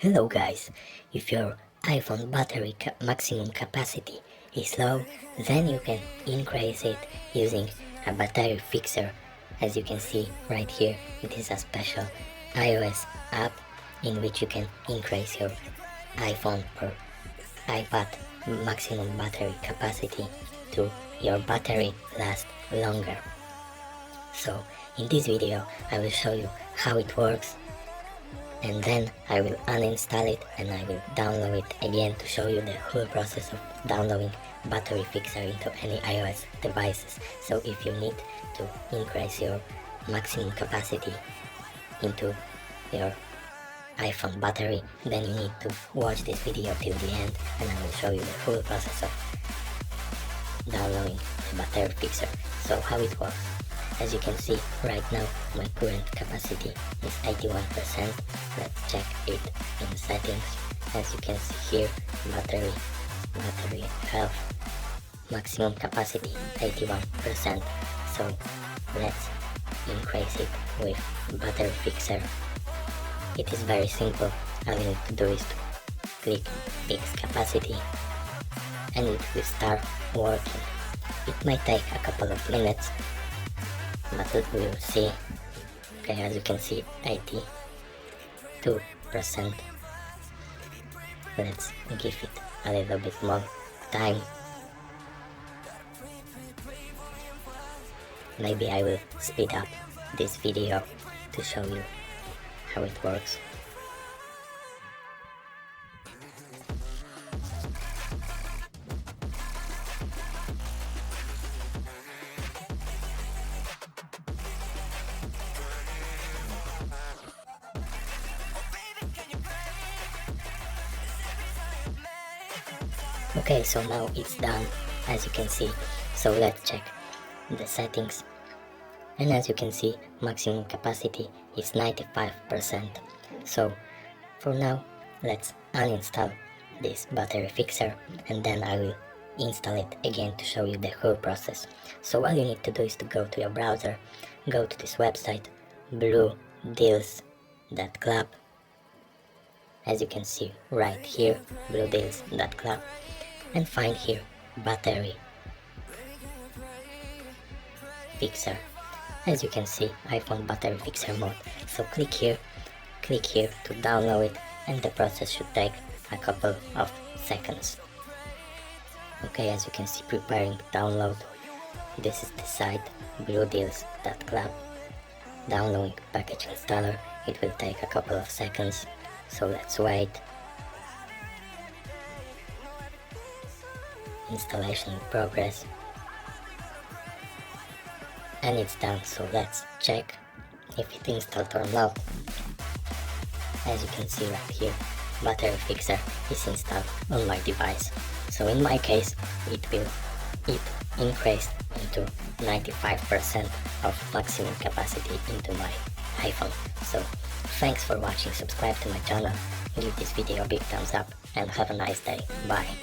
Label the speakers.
Speaker 1: Hello guys, if your iPhone battery maximum capacity is low, then you can increase it using a battery fixer. As you can see right here, it is a special iOS app in which you can increase your iPhone or iPad maximum battery capacity to your battery last longer. So in this video I will show you how it works, and then I will uninstall it and I will download it again to show you the whole process of downloading battery fixer into any iOS devices. So if you need to increase your maximum capacity into your iPhone battery, then you need to watch this video till the end and I will show you the whole process of downloading the battery fixer. So how it works. As you can see right now, my current capacity is 81%. Let's check it in settings. As you can see here, battery health, maximum capacity 81%. So let's increase it with battery fixer. It is very simple. All you need to do is to click fix capacity and it will start working. It might take a couple of minutes, but we will see. Okay, as you can see, 82%. Let's give it a little bit more time. Maybe I will speed up this video to show you how it works. Okay, so now it's done, as you can see. So let's check the settings, and as you can see, maximum capacity is 95%. So for now, let's uninstall this battery fixer and then I will install it again to show you the whole process. So all you need to do is to go to your browser, go to this website bluedeals.club. As you can see right here, bluedeals.club, and find here battery fixer. As you can see, iPhone battery fixer mode. So click here to download it, and the process should take a couple of seconds. Okay, as you can see, preparing to download. This is the site bluedeals.club. Downloading package installer. It will take a couple of seconds, so let's wait. Installation in progress, and it's done. So let's check if it installed or not. As you can see right here, battery fixer is installed on my device. So in my case, it increased into 95% of maximum capacity into my iPhone. So thanks for watching. Subscribe to my channel, give this video a big thumbs up, and have a nice day. Bye.